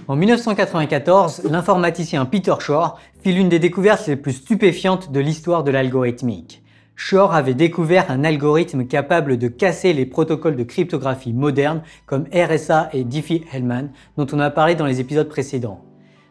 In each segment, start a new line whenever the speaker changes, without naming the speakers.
En 1994, l'informaticien Peter Shor fit l'une des découvertes les plus stupéfiantes de l'histoire de l'algorithmique. Shor avait découvert un algorithme capable de casser les protocoles de cryptographie modernes comme RSA et Diffie-Hellman dont on a parlé dans les épisodes précédents.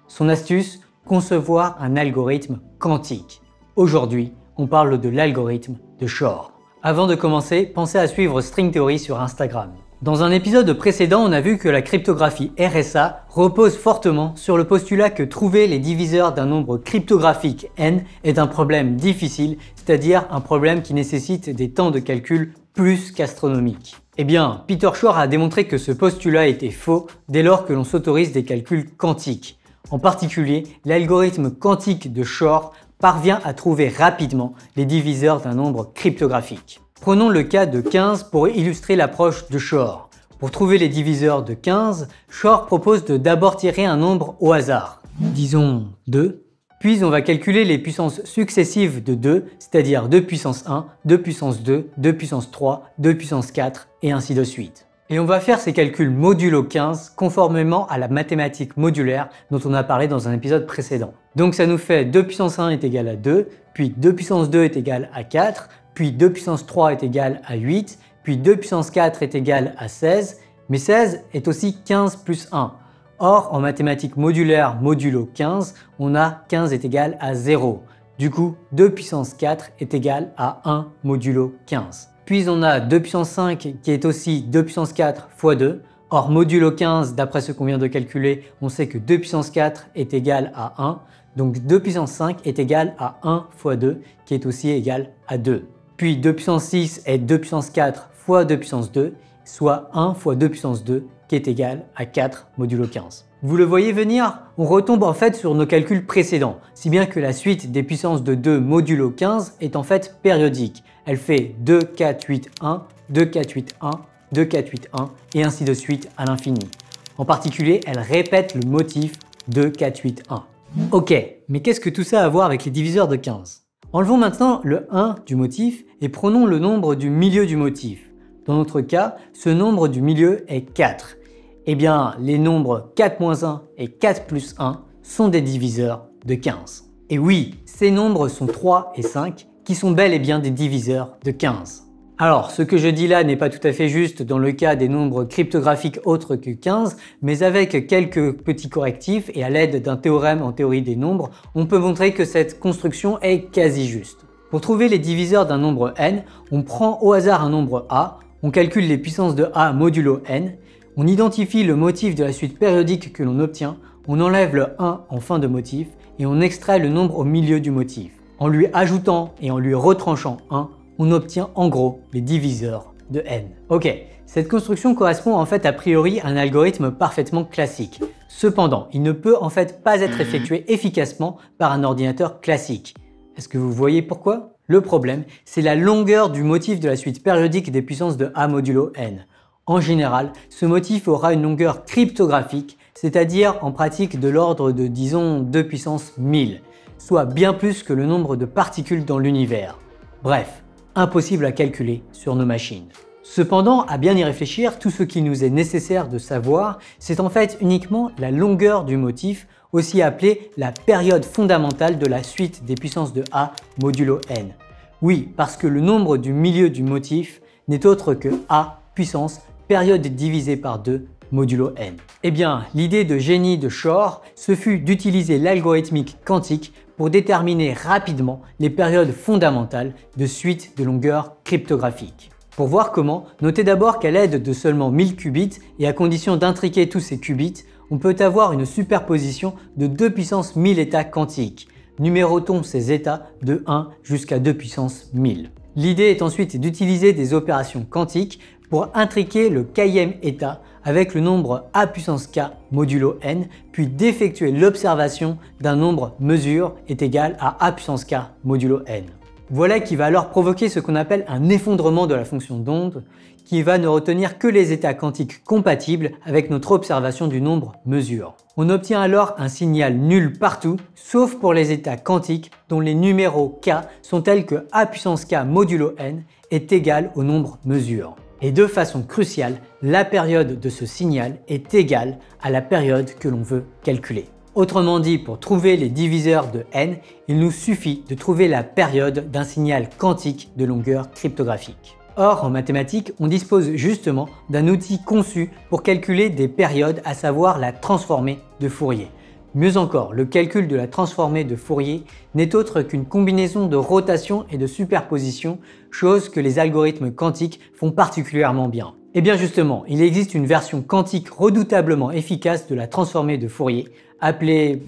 Son astuce, concevoir un algorithme quantique. Aujourd'hui, on parle de l'algorithme de Shor. Avant de commencer, pensez à suivre String Theory sur Instagram. Dans un épisode précédent, on a vu que la cryptographie RSA repose fortement sur le postulat que trouver les diviseurs d'un nombre cryptographique n est un problème difficile, c'est-à-dire un problème qui nécessite des temps de calcul plus qu'astronomiques. Eh bien, Peter Shor a démontré que ce postulat était faux dès lors que l'on s'autorise des calculs quantiques. En particulier, l'algorithme quantique de Shor parvient à trouver rapidement les diviseurs d'un nombre cryptographique. Prenons le cas de 15 pour illustrer l'approche de Shor. Pour trouver les diviseurs de 15, Shor propose de d'abord tirer un nombre au hasard, disons 2, puis on va calculer les puissances successives de 2, c'est-à-dire 2 puissance 1, 2 puissance 2, 2 puissance 3, 2 puissance 4, et ainsi de suite. Et on va faire ces calculs modulo 15 conformément à la mathématique modulaire dont on a parlé dans un épisode précédent. Donc ça nous fait 2 puissance 1 est égal à 2, puis 2 puissance 2 est égal à 4, puis 2 puissance 3 est égal à 8, puis 2 puissance 4 est égal à 16, mais 16 est aussi 15 plus 1. Or, en mathématiques modulaires modulo 15, on a 15 est égal à 0. Du coup, 2 puissance 4 est égal à 1 modulo 15. Puis on a 2 puissance 5 qui est aussi 2 puissance 4 fois 2. Or, modulo 15, d'après ce qu'on vient de calculer, on sait que 2 puissance 4 est égal à 1. Donc 2 puissance 5 est égal à 1 fois 2, qui est aussi égal à 2. Puis 2 puissance 6 est 2 puissance 4 fois 2 puissance 2, soit 1 fois 2 puissance 2, qui est égal à 4 modulo 15. Vous le voyez venir? On retombe en fait sur nos calculs précédents, si bien que la suite des puissances de 2 modulo 15 est en fait périodique. Elle fait 2, 4, 8, 1, 2, 4, 8, 1, 2, 4, 8, 1, et ainsi de suite à l'infini. En particulier, elle répète le motif 2, 4, 8, 1. Ok, mais qu'est-ce que tout ça a à voir avec les diviseurs de 15? Enlevons maintenant le 1 du motif et prenons le nombre du milieu du motif. Dans notre cas, ce nombre du milieu est 4. Eh bien, les nombres 4 moins 1 et 4 plus 1 sont des diviseurs de 15. Et oui, ces nombres sont 3 et 5 qui sont bel et bien des diviseurs de 15. Alors, ce que je dis là n'est pas tout à fait juste dans le cas des nombres cryptographiques autres que 15, mais avec quelques petits correctifs et à l'aide d'un théorème en théorie des nombres, on peut montrer que cette construction est quasi juste. Pour trouver les diviseurs d'un nombre n, on prend au hasard un nombre a, on calcule les puissances de a modulo n, on identifie le motif de la suite périodique que l'on obtient, on enlève le 1 en fin de motif et on extrait le nombre au milieu du motif. En lui ajoutant et en lui retranchant 1, on obtient en gros les diviseurs de n. Ok, cette construction correspond en fait a priori à un algorithme parfaitement classique. Cependant, il ne peut en fait pas être effectué efficacement par un ordinateur classique. Est-ce que vous voyez pourquoi? Le problème, c'est la longueur du motif de la suite périodique des puissances de a modulo n. En général, ce motif aura une longueur cryptographique, c'est-à-dire en pratique de l'ordre de disons 2 puissance 1000, soit bien plus que le nombre de particules dans l'univers. Bref, impossible à calculer sur nos machines. Cependant, à bien y réfléchir, tout ce qui nous est nécessaire de savoir, c'est en fait uniquement la longueur du motif, aussi appelée la période fondamentale de la suite des puissances de a modulo n. Oui, parce que le nombre du milieu du motif n'est autre que a puissance période divisée par 2 modulo n. Eh bien, l'idée de génie de Shor, ce fut d'utiliser l'algorithmique quantique pour déterminer rapidement les périodes fondamentales de suites de longueur cryptographique. Pour voir comment, notez d'abord qu'à l'aide de seulement 1000 qubits et à condition d'intriquer tous ces qubits, on peut avoir une superposition de 2 puissance 1000 états quantiques. Numérotons ces états de 1 jusqu'à 2 puissance 1000. L'idée est ensuite d'utiliser des opérations quantiques pour intriquer le kème état avec le nombre a puissance k modulo n, puis d'effectuer l'observation d'un nombre mesure est égal à a puissance k modulo n. Voilà qui va alors provoquer ce qu'on appelle un effondrement de la fonction d'onde, qui va ne retenir que les états quantiques compatibles avec notre observation du nombre mesure. On obtient alors un signal nul partout, sauf pour les états quantiques dont les numéros k sont tels que a puissance k modulo n est égal au nombre mesure. Et de façon cruciale, la période de ce signal est égale à la période que l'on veut calculer. Autrement dit, pour trouver les diviseurs de n, il nous suffit de trouver la période d'un signal quantique de longueur cryptographique. Or, en mathématiques, on dispose justement d'un outil conçu pour calculer des périodes, à savoir la transformée de Fourier. Mieux encore, le calcul de la transformée de Fourier n'est autre qu'une combinaison de rotation et de superposition, chose que les algorithmes quantiques font particulièrement bien. Et bien justement, il existe une version quantique redoutablement efficace de la transformée de Fourier, appelée,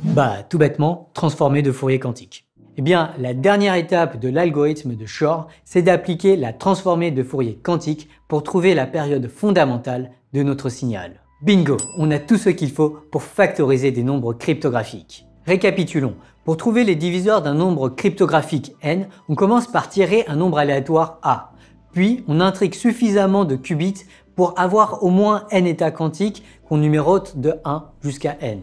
tout bêtement, transformée de Fourier quantique. Eh bien, la dernière étape de l'algorithme de Shor, c'est d'appliquer la transformée de Fourier quantique pour trouver la période fondamentale de notre signal. Bingo, on a tout ce qu'il faut pour factoriser des nombres cryptographiques. Récapitulons. Pour trouver les diviseurs d'un nombre cryptographique n, on commence par tirer un nombre aléatoire a. Puis, on intrigue suffisamment de qubits pour avoir au moins n états quantiques qu'on numérote de 1 jusqu'à n.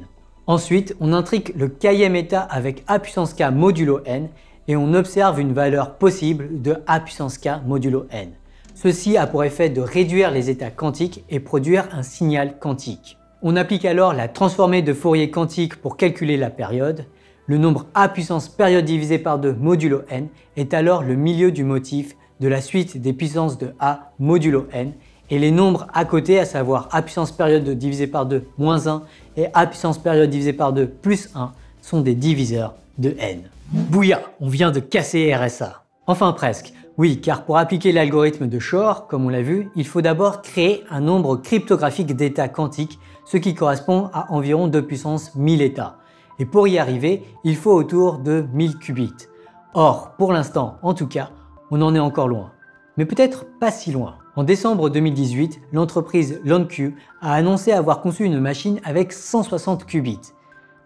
Ensuite, on intrigue le kème état avec a puissance k modulo n et on observe une valeur possible de a puissance k modulo n. Ceci a pour effet de réduire les états quantiques et produire un signal quantique. On applique alors la transformée de Fourier quantique pour calculer la période. Le nombre a puissance période divisé par 2 modulo n est alors le milieu du motif de la suite des puissances de a modulo n et les nombres à côté, à savoir a puissance période divisé par 2 moins 1 et a puissance période divisé par 2 plus 1 sont des diviseurs de n. Bouya, on vient de casser RSA. Enfin presque. Oui, car pour appliquer l'algorithme de Shor, comme on l'a vu, il faut d'abord créer un nombre cryptographique d'états quantiques, ce qui correspond à environ 2 puissance 1000 états. Et pour y arriver, il faut autour de 1000 qubits. Or, pour l'instant, en tout cas, on en est encore loin. Mais peut-être pas si loin. En décembre 2018, l'entreprise LongQ a annoncé avoir conçu une machine avec 160 qubits,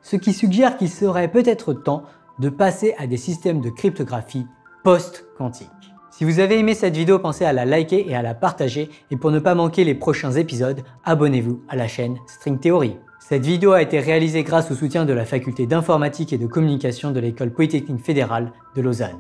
ce qui suggère qu'il serait peut-être temps de passer à des systèmes de cryptographie post-quantique. Si vous avez aimé cette vidéo, pensez à la liker et à la partager, et pour ne pas manquer les prochains épisodes, abonnez-vous à la chaîne String Theory. Cette vidéo a été réalisée grâce au soutien de la faculté d'informatique et de communication de l'École polytechnique fédérale de Lausanne.